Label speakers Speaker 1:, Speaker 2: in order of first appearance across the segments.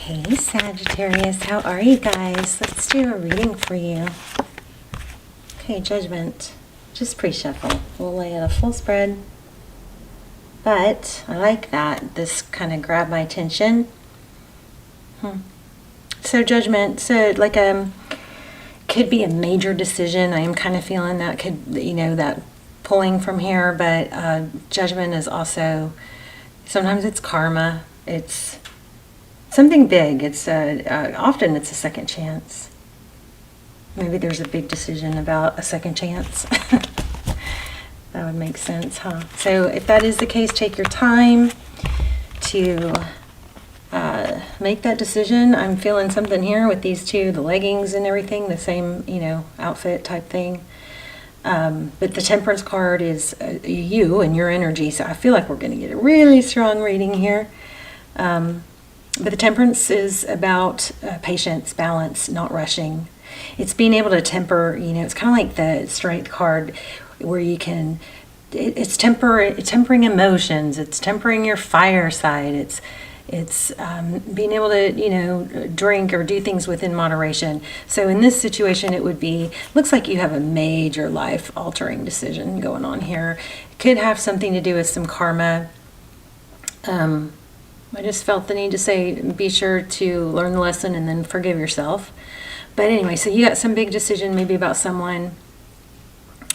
Speaker 1: Hey Sagittarius, how are you guys? Let's do a reading for you. Okay, Judgment. Just pre-shuffle. We'll lay out a full spread. But I like that. This kind of grabbed my attention. So Judgment, so like could be a major decision. I am kind of feeling that could, that pulling from here, but Judgment is also, sometimes it's karma. It's something big. It's often it's a second chance. Maybe there's a big decision about a second chance. That would make sense, huh? So if that is the case, take your time to make that decision. I'm feeling something here with these two, the leggings and everything, the same, outfit type thing. But the Temperance card is you and your energy. So I feel like we're going to get a really strong reading here. But the Temperance is about patience, balance, not rushing. It's being able to temper, it's kind of like the Strength card where you can, it's tempering emotions, it's tempering your fire side, it's being able to, drink or do things within moderation. So in this situation, it would be, looks like you have a major life-altering decision going on here. It could have something to do with some karma. I just felt the need to say, be sure to learn the lesson and then forgive yourself. But anyway, so you got some big decision maybe about someone,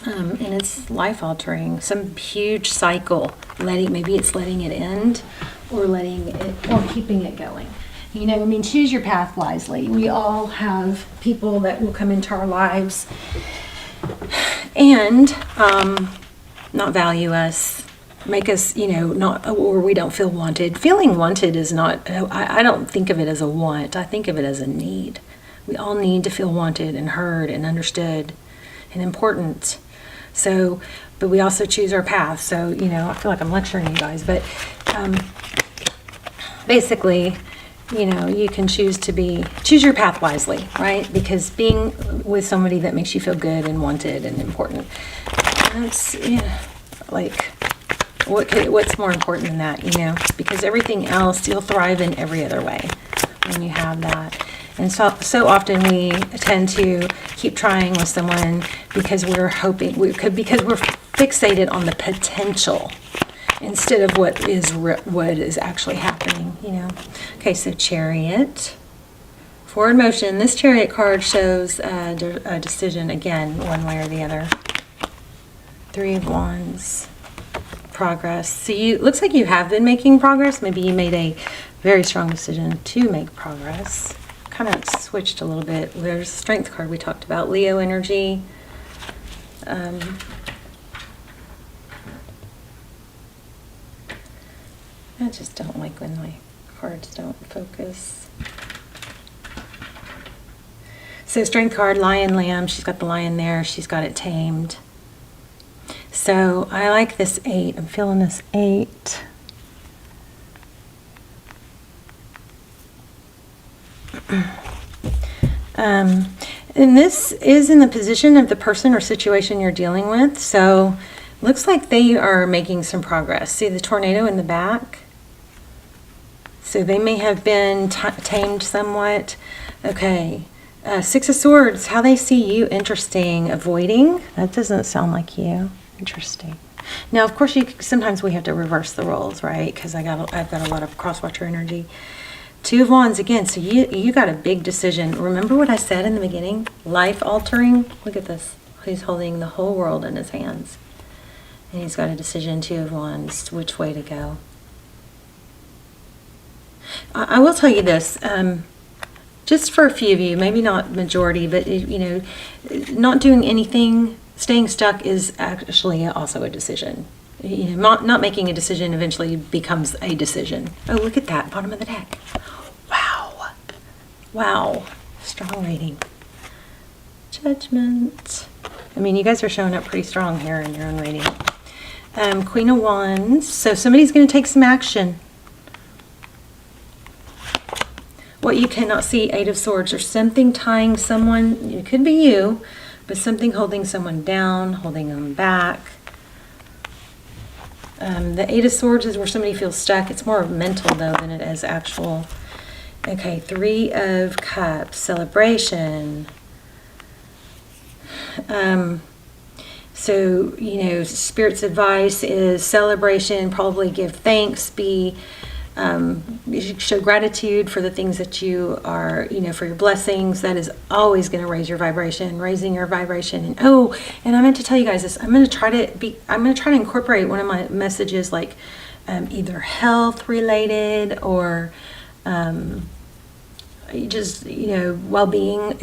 Speaker 1: and it's life-altering, some huge cycle. Maybe it's letting it end or keeping it going. Choose your path wisely. We all have people that will come into our lives and not value us, make us, not, or we don't feel wanted. Feeling wanted is not, I don't think of it as a want. I think of it as a need. We all need to feel wanted and heard and understood and important. So, but we also choose our path. So, I feel like I'm lecturing you guys, but basically, you can choose your path wisely, right? Because being with somebody that makes you feel good and wanted and important, that's, what's more important than that, because everything else, you'll thrive in every other way when you have that. And so often we tend to keep trying with someone because we're fixated on the potential instead of what is actually happening, Okay, so Chariot. Forward motion. This Chariot card shows a decision, again, one way or the other. Three of Wands. Progress. So looks like you have been making progress. Maybe you made a very strong decision to make progress. Kind of switched a little bit. There's the Strength card we talked about. Leo energy. I just don't like when my cards don't focus. So Strength card, Lion, Lamb. She's got the lion there. She's got it tamed. So I like this 8. I'm feeling this 8. And this is in the position of the person or situation you're dealing with. So looks like they are making some progress. See the tornado in the back? So they may have been tamed somewhat. Okay. 6 of Swords, how they see you, interesting. Avoiding, that doesn't sound like you. Interesting. Now, of course, sometimes we have to reverse the roles, right? Because I've got a lot of cross-watcher energy. 2 of Wands again. So you got a big decision. Remember what I said in the beginning? Life-altering. Look at this. He's holding the whole world in his hands, and he's got a decision. 2 of Wands. Which way to go? I will tell you this. Just for a few of you, maybe not majority, but not doing anything. Staying stuck is actually also a decision. Not making a decision eventually becomes a decision. Oh, look at that, bottom of the deck. Wow. Wow. Strong reading. Judgment. You guys are showing up pretty strong here in your own reading. Queen of Wands. So somebody's going to take some action. What you cannot see, 8 of Swords, or something tying someone, it could be you, but something holding someone down, holding them back. The 8 of Swords is where somebody feels stuck. It's more mental, though, than it is actual. Okay, Three of Cups, celebration. So, you know, Spirit's advice is celebration, probably give thanks, you should show gratitude for the things that you are, you know, for your blessings. That is always going to raise your vibration, raising your vibration. And and I meant to tell you guys this. I'm going to try to incorporate one of my messages, like either health related or just, you know, well-being at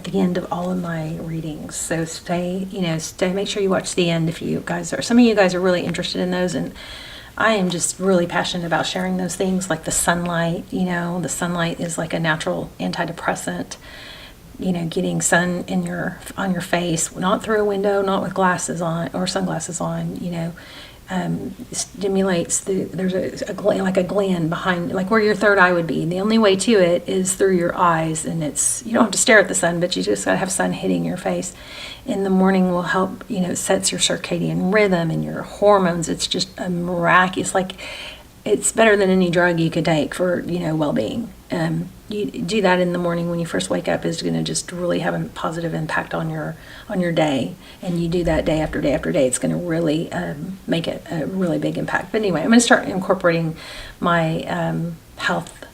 Speaker 1: the end of all of my readings. So make sure you watch the end if you guys some of you guys are really interested in those, and I am just really passionate about sharing those things, like the sunlight. You know, the sunlight is like a natural antidepressant. You know, getting sun on your face, not through a window, not with glasses on or sunglasses on, you know, stimulates there's a gland behind, like where your third eye would be. And the only way to it is through your eyes, and you don't have to stare at the sun, but you just gotta have sun hitting your face. In the morning will help, you know, it sets your circadian rhythm and your hormones. It's just a miraculous, like it's better than any drug you could take for, you know, well-being. You do that in the morning when you first wake up is going to just really have a positive impact on your day. And you do that day after day after day, it's going to really make it a really big impact. But anyway, I'm going to start incorporating my health,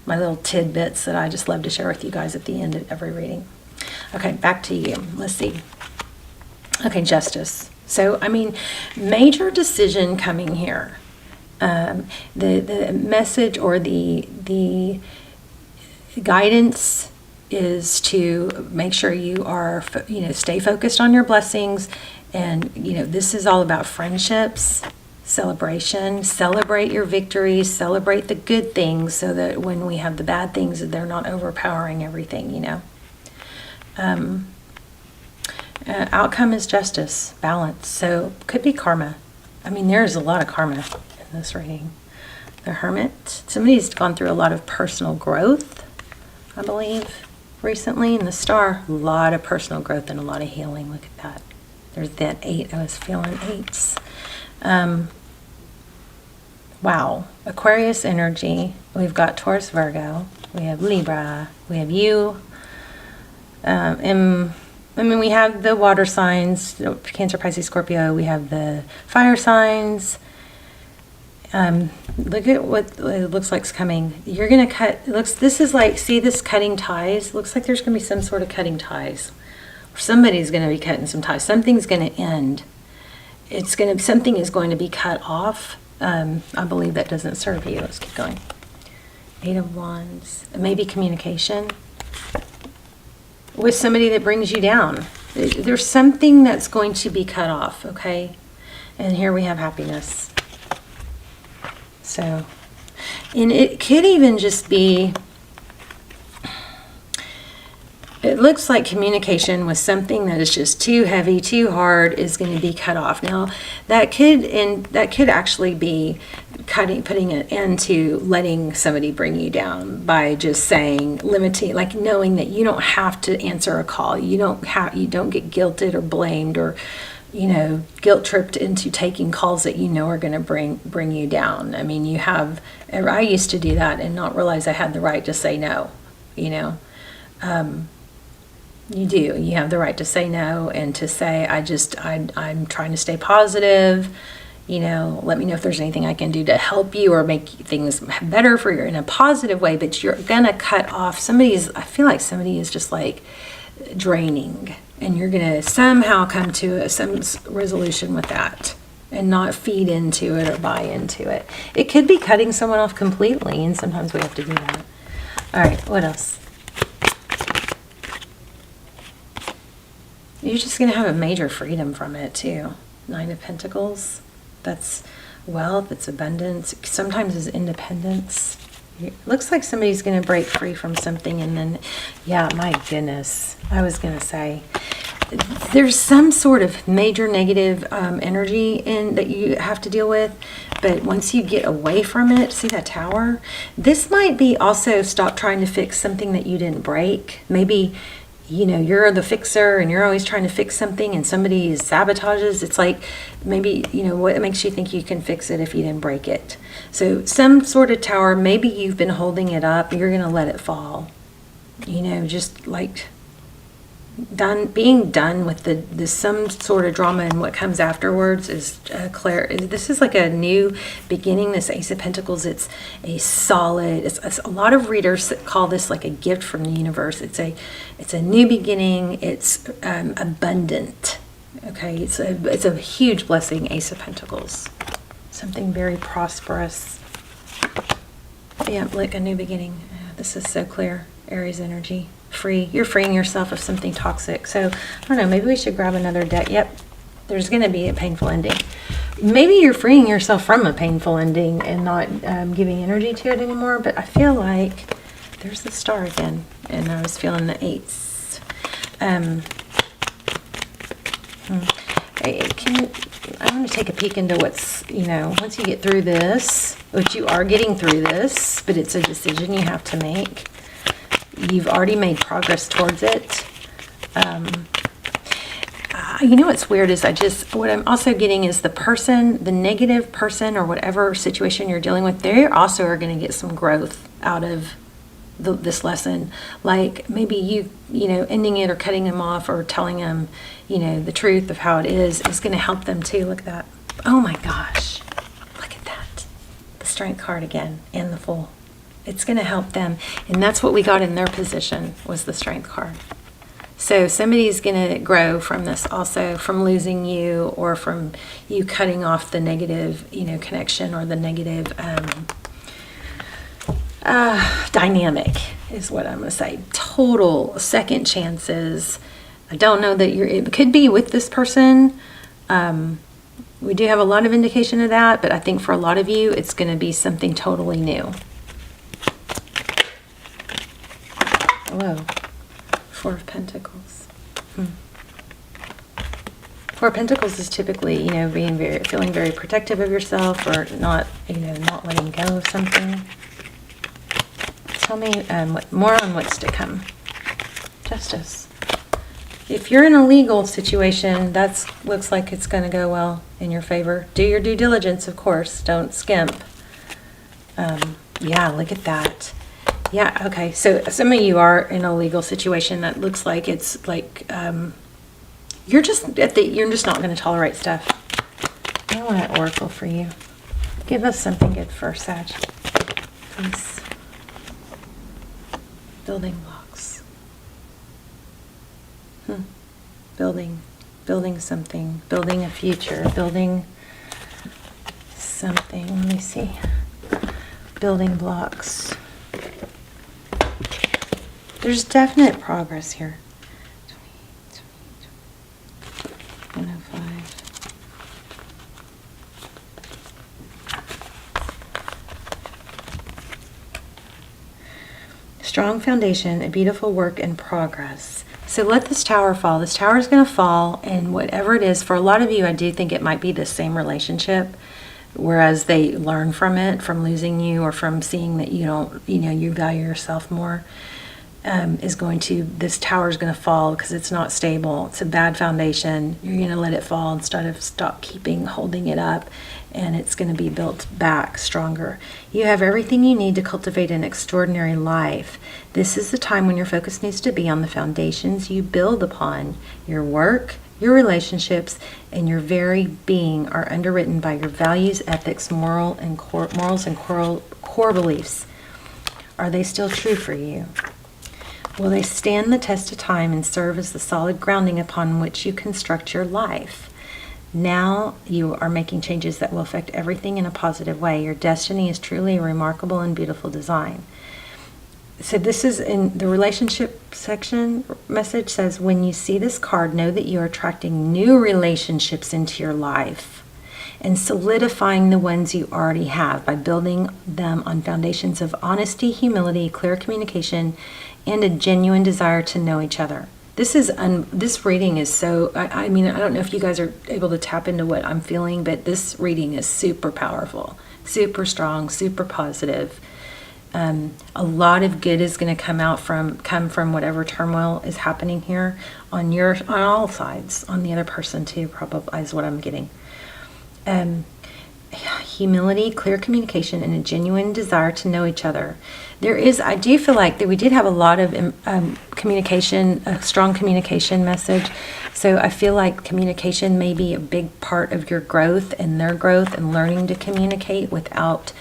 Speaker 1: my little tidbits that I just love to share with you guys at the end of every reading. Okay, back to you. Let's see. Okay, justice. So, I mean, major decision coming here. The message or the guidance is to make sure you are, you know, stay focused on your blessings. And, you know, this is all about friendships, celebration, celebrate your victories, celebrate the good things so that when we have the bad things, they're not overpowering everything, you know. Outcome is justice, balance. So could be karma. I mean, there's a lot of karma in this reading. The Hermit. Somebody's gone through a lot of personal growth, I believe, recently. And the Star, a lot of personal growth and a lot of healing. Look at that. There's that 8. I was feeling 8s. Wow. Aquarius energy. We've got Taurus, Virgo. We have Libra. We have you. And I mean, we have the water signs, Cancer, Pisces, Scorpio. We have the fire signs. Look at what it looks like's coming. You're going to cut, this is like, see this cutting ties? Looks like there's going to be some sort of cutting ties. Or somebody's going to be cutting some ties. Something's going to end. Something is going to be cut off. I believe that doesn't serve you. Let's keep going. 8 of Wands. Maybe communication with somebody that brings you down. There's something that's going to be cut off, okay? And here we have happiness. So, and it could even just be, it looks like communication with something that is just too heavy, too hard is going to be cut off. Now, that could actually be putting an end to letting somebody bring you down by just saying, limiting, like knowing that you don't have to answer a call. You don't get guilted or blamed or, you know, guilt tripped into taking calls that you know are going to bring you down. I mean, I used to do that and not realize I had the right to say no, you know. You have the right to say no and to say, I'm trying to stay positive, you know, let me know if there's anything I can do to help you or make things better for you in a positive way. But you're gonna cut off I feel like somebody is just like draining, and you're gonna somehow come to some resolution with that and not feed into it or buy into it. It could be cutting someone off completely, and sometimes we have to do that. All right, what else? You're just going to have a major freedom from it too. 9 of Pentacles. That's wealth, it's abundance. Sometimes it's independence. It looks like somebody's going to break free from something, and then, yeah, my goodness. I was going to say, there's some sort of major negative energy that you have to deal with, but once you get away from it, see that Tower? This might be also stop trying to fix something that you didn't break. Maybe you're the fixer and you're always trying to fix something and somebody sabotages. It's like, maybe, what makes you think you can fix it if you didn't break it? So some sort of tower, maybe you've been holding it up, you're going to let it fall. Just like being done with the some sort of drama, and what comes afterwards is this is like a new beginning. This Ace of Pentacles, it's a solid, it's a lot of readers call this like a gift from the universe. It's a new beginning. It's abundant. Okay, it's a huge blessing. Ace of Pentacles, something very prosperous. Yeah, like a new beginning. This is so clear. Aries energy. You're freeing yourself of something toxic. So I don't know, maybe we should grab another deck. Yep, there's going to be a painful ending. Maybe you're freeing yourself from a painful ending and not giving energy to it anymore, but I feel like there's the Star again, and I was feeling the eights. I want to take a peek into what's, once you get through this, which you are getting through this, but it's a decision you have to make. You've already made progress towards it. What's weird is what I'm also getting is the negative person or whatever situation you're dealing with, they also are going to get some growth out of this lesson. Like maybe you ending it or cutting them off or telling them, the truth of how it is going to help them too. Look at that. Oh my gosh. Look at that. The Strength card again and the Fool. It's going to help them. And that's what we got in their position, was the Strength card. So somebody's going to grow from this also, from losing you or from you cutting off the negative, connection or the negative dynamic is what I'm going to say. Total second chances. I don't know that it could be with this person. We do have a lot of indication of that, but I think for a lot of you, it's going to be something totally new. Whoa, Four of Pentacles. Four of Pentacles is typically, feeling very protective of yourself, or not letting go of something. Tell me more on what's to come. Justice. If you're in a legal situation, that looks like it's going to go well in your favor. Do your due diligence, of course. Don't skimp. Yeah, look at that. Yeah, okay. So some of you are in a legal situation that looks like it's like you're just not going to tolerate stuff. I want an oracle for you. Give us something good for Sag, please. Building blocks. Building something. Building a future. Building something. Let me see. Building blocks. There's definite progress here. 105. Strong foundation, a beautiful work in progress. So let this tower fall. This tower is going to fall, and whatever it is, for a lot of you, I do think it might be the same relationship, whereas they learn from it, from losing you, or from seeing that you don't, you value yourself more. This tower is going to fall because it's not stable. It's a bad foundation. You're going to let it fall instead of holding it up, and it's going to be built back stronger. You have everything you need to cultivate an extraordinary life. This is the time when your focus needs to be on the foundations you build upon. Your work, your relationships, and your very being are underwritten by your values, ethics, morals, and core beliefs. Are they still true for you? Will they stand the test of time and serve as the solid grounding upon which you construct your life? Now you are making changes that will affect everything in a positive way. Your destiny is truly a remarkable and beautiful design. So this is in the relationship section. Message says, when you see this card, know that you are attracting new relationships into your life and solidifying the ones you already have by building them on foundations of honesty, humility, clear communication, and a genuine desire to know each other. This reading is so, I don't know if you guys are able to tap into what I'm feeling, but this reading is super powerful, super strong, super positive. A lot of good is going to come from whatever turmoil is happening here on all sides, on the other person too, probably is what I'm getting. Humility, clear communication, and a genuine desire to know each other. I do feel like that we did have a lot of communication, a strong communication message. So I feel like communication may be a big part of your growth and their growth, and learning to communicate without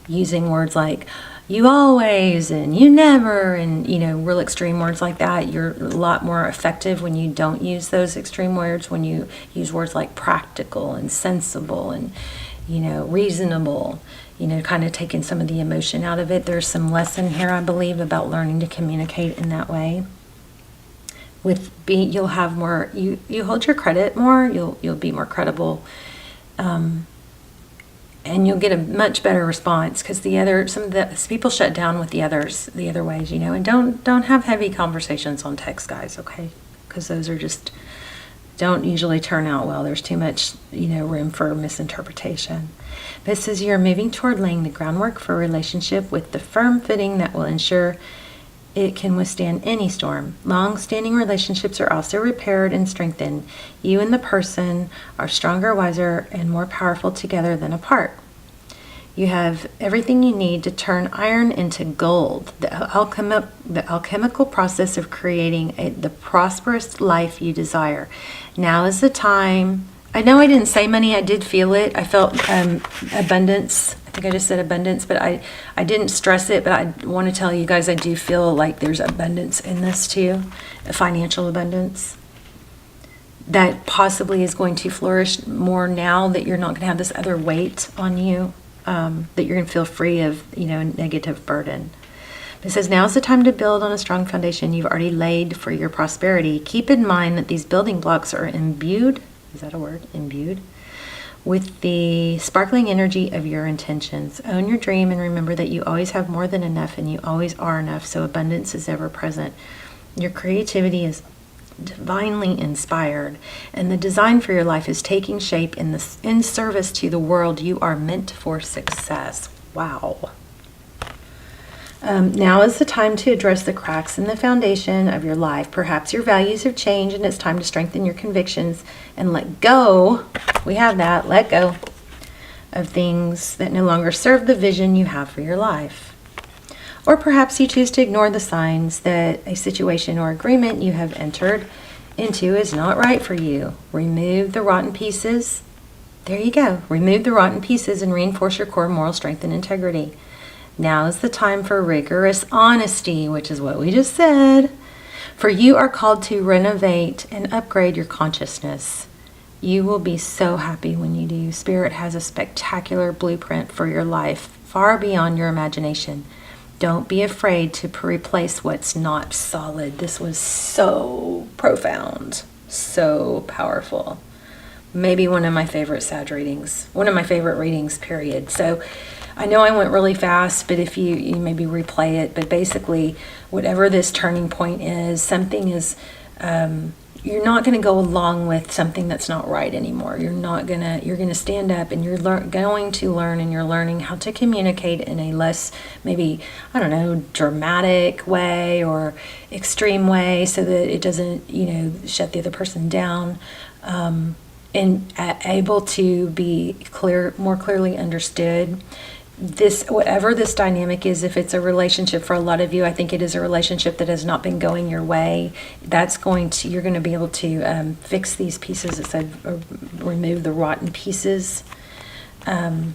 Speaker 1: using words like you always and you never and, real extreme words like that. You're a lot more effective when you don't use those extreme words, when you use words like practical and sensible and, reasonable, kind of taking some of the emotion out of it. There's some lesson here, I believe, about learning to communicate in that way. You'll have more, you hold your credit more, you'll be more credible, and you'll get a much better response, because some of the people shut down with the other ways, and don't have heavy conversations on text, guys, okay? Because those are just don't usually turn out well. There's too much, room for misinterpretation. But it says you're moving toward laying the groundwork for a relationship with the firm footing that will ensure it can withstand any storm. Long-standing relationships are also repaired and strengthened. You and the person are stronger, wiser, and more powerful together than apart. You have everything you need to turn iron into gold. The alchemical process of creating the prosperous life you desire. Now is the time. I know I didn't say money. I did feel it. I felt abundance. I think I just said abundance, but I didn't stress it. But I want to tell you guys, I do feel like there's abundance in this too, a financial abundance that possibly is going to flourish more now that you're not going to have this other weight on you. That you're going to feel free of, a negative burden. It says, now is the time to build on a strong foundation you've already laid for your prosperity. Keep in mind that these building blocks are imbued, is that a word? Imbued, with the sparkling energy of your intentions. Own your dream and remember that you always have more than enough and you always are enough, so abundance is ever present. Your creativity is divinely inspired, and the design for your life is taking shape in service to the world. You are meant for success. Wow. Now is the time to address the cracks in the foundation of your life. Perhaps your values have changed and it's time to strengthen your convictions and let go. We have that. Let go of things that no longer serve the vision you have for your life. Or perhaps you choose to ignore the signs that a situation or agreement you have entered into is not right for you. Remove the rotten pieces. There you go. Remove the rotten pieces and reinforce your core moral strength and integrity. Now is the time for rigorous honesty, which is what we just said. For you are called to renovate and upgrade your consciousness. You will be so happy when you do. Spirit has a spectacular blueprint for your life, far beyond your imagination. Don't be afraid to replace what's not solid. This was so profound, so powerful. Maybe one of my favorite Sag readings, one of my favorite readings, period. So I know I went really fast, but if you maybe replay it, but basically whatever this turning point is, something is, you're not going to go along with something that's not right anymore. You're going to stand up and you're going to learn, and you're learning how to communicate in a less, maybe, I don't know, dramatic way or extreme way, so that it doesn't, shut the other person down, and able to be more clearly understood. Whatever this dynamic is, if it's a relationship for a lot of you, I think it is a relationship that has not been going your way. You're going to be able to fix these pieces. It said remove the rotten pieces, and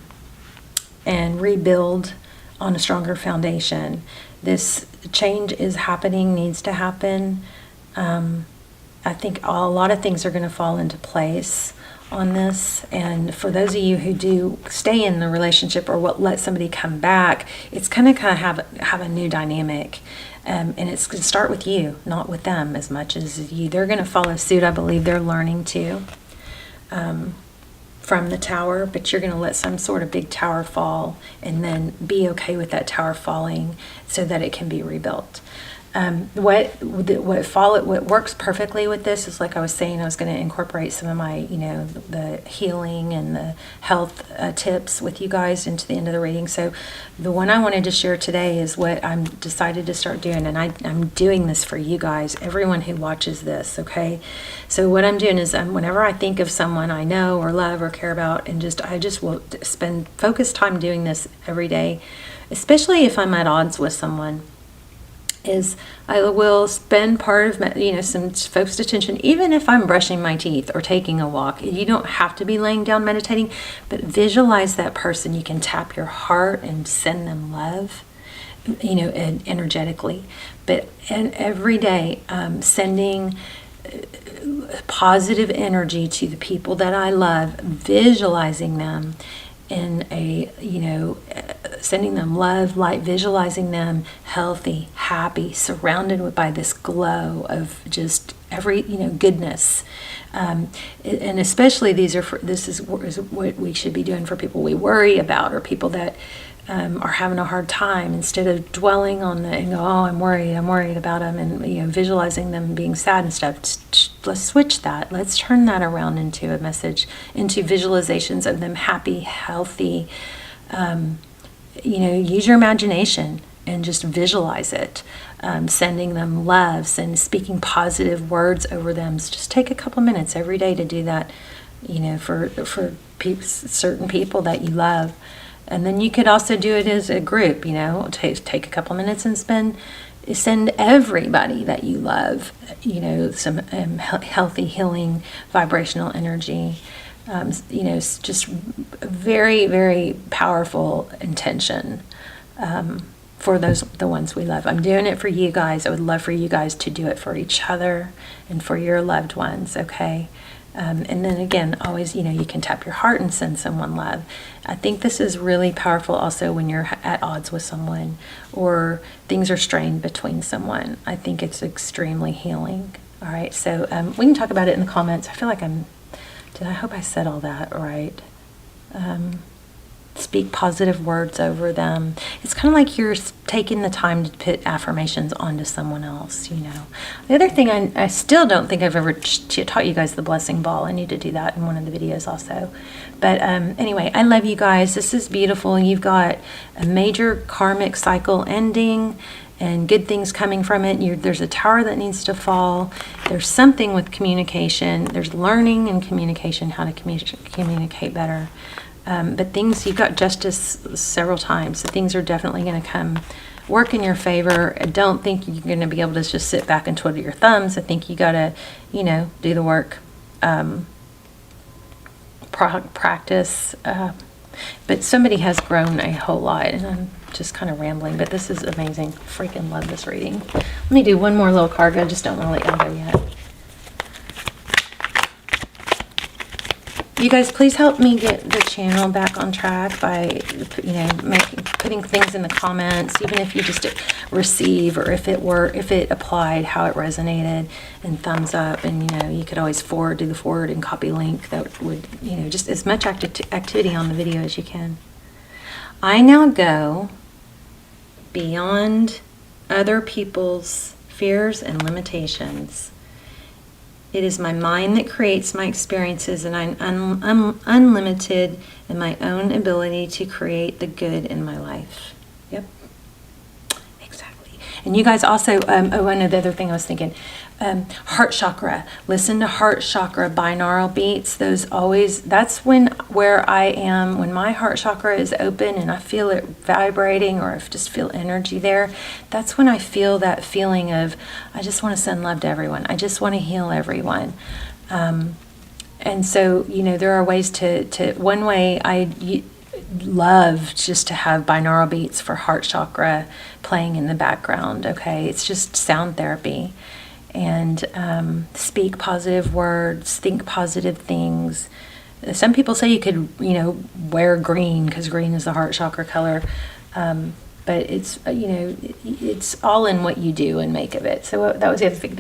Speaker 1: rebuild on a stronger foundation. This change is happening, needs to happen. I think a lot of things are going to fall into place on this, and for those of you who do stay in the relationship or let somebody come back, it's going to kind of have a new dynamic, and it's going to start with you, not with them as much as you. They're going to follow suit. I believe they're learning too, from the tower, but you're going to let some sort of big tower fall and then be okay with that tower falling so that it can be rebuilt. What works perfectly with this is, like I was saying, I was going to incorporate some of my, the healing and the health tips with you guys into the end of the reading. So the one I wanted to share today is what I'm decided to start doing, and I'm doing this for you guys, everyone who watches this, okay? So what I'm doing is, whenever I think of someone I know or love or care about, and I just will spend focused time doing this every day, especially if I'm at odds with someone. Is I will spend part of some focused attention, even if I'm brushing my teeth or taking a walk. You don't have to be laying down meditating, but visualize that person. You can tap your heart and send them love, and energetically. And every day, sending positive energy to the people that I love, visualizing them in sending them love, light, visualizing them healthy, happy, surrounded by this glow of just every, goodness. And especially this is what we should be doing for people we worry about, or people that are having a hard time, instead of dwelling on I'm worried about them, and visualizing them being sad and stuff. Let's switch that. Let's turn that around into a message, into visualizations of them happy, healthy. Use your imagination and just visualize it. Sending them loves and speaking positive words over them. So just take a couple minutes every day to do that, for certain people that you love. And then you could also do it as a group, take a couple minutes and send everybody that you love, some healthy, healing, vibrational energy. Just very, very powerful intention for the ones we love. I'm doing it for you guys. I would love for you guys to do it for each other and for your loved ones, okay? And then again, always, you can tap your heart and send someone love. I think this is really powerful also when you're at odds with someone or things are strained between someone. I think it's extremely healing. All right, so we can talk about it in the comments. I feel like I hope I said all that right. Speak positive words over them. It's kind of like you're taking the time to put affirmations onto someone else, The other thing, I still don't think I've ever taught you guys the blessing ball. I need to do that in one of the videos also. But anyway, I love you guys. This is beautiful. You've got a major karmic cycle ending and good things coming from it. There's a tower that needs to fall. There's something with communication. There's learning and communication, how to communicate better. But you've got justice several times. So things are definitely going to work in your favor. I don't think you're going to be able to just sit back and twiddle your thumbs. I think you got to, do the work, practice. But somebody has grown a whole lot, and I'm just kind of rambling, but this is amazing. Freaking love this reading. Let me do one more little card. I just don't want to let y'all go yet. You guys, please help me get the channel back on track by, putting things in the comments, even if you just receive, or if it applied, how it resonated, and thumbs up. And, you could always do the forward and copy link. That would, just as much activity on the video as you can. I now go beyond other people's fears and limitations. It is my mind that creates my experiences, and I'm unlimited in my own ability to create the good in my life. Yep, exactly. And you guys also, one other thing I was thinking, heart chakra. Listen to heart chakra binaural beats. That's where I am, when my heart chakra is open and I feel it vibrating, or I just feel energy there. That's when I feel that feeling of, I just want to send love to everyone. I just want to heal everyone. And so, there are ways one way I love just to have binaural beats for heart chakra playing in the background. Okay. It's just sound therapy. And speak positive words, think positive things. Some people say you could, wear green, because green is the heart chakra color. But it's, it's all in what you do and make of it. So that was the other thing.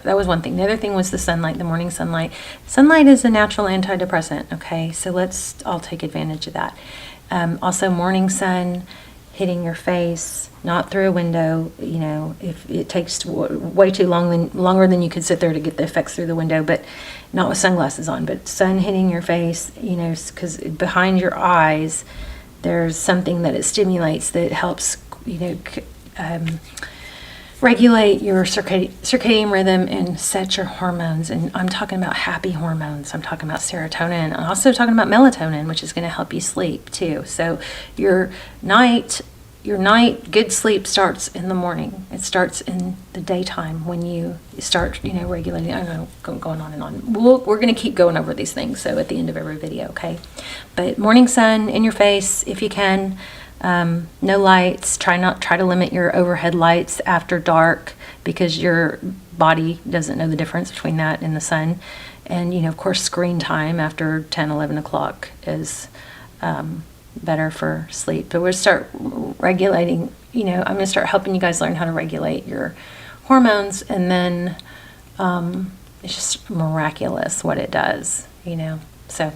Speaker 1: That was one thing. The other thing was the sunlight, the morning sunlight. Sunlight is a natural antidepressant. Okay, so let's all take advantage of that. Also, morning sun hitting your face, not through a window. You know, if it takes way too longer than you could sit there to get the effects through the window, but not with sunglasses on, but sun hitting your face, you know, because behind your eyes, there's something that it stimulates that helps, you know, regulate your circadian rhythm and set your hormones. And I'm talking about happy hormones. I'm talking about serotonin. I'm also talking about melatonin, which is going to help you sleep too. So your night good sleep starts in the morning. It starts in the daytime when you start, you know, regulating. I know, going on and on. We're going to keep going over these things, so at the end of every video, okay? But morning sun in your face if you can. No lights. Try to limit your overhead lights after dark, because your body doesn't know the difference between that and the sun. And, you know, of course, screen time after 10, 11 o'clock is better for sleep. But we'll start regulating, you know, I'm going to start helping you guys learn how to regulate your hormones, and then it's just miraculous what it does, you know. So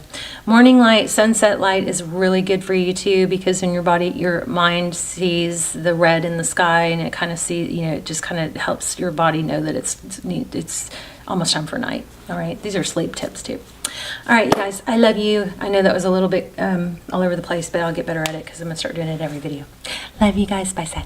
Speaker 1: morning light, sunset light is really good for you too, because when your mind sees the red in the sky, and it kind of it just kind of helps your body know that it's almost time for night. All right, these are sleep tips too. All right, you guys, I love you. I know that was a little bit all over the place, but I'll get better at it because I'm gonna start doing it every video. Love you guys. Bye, Sag.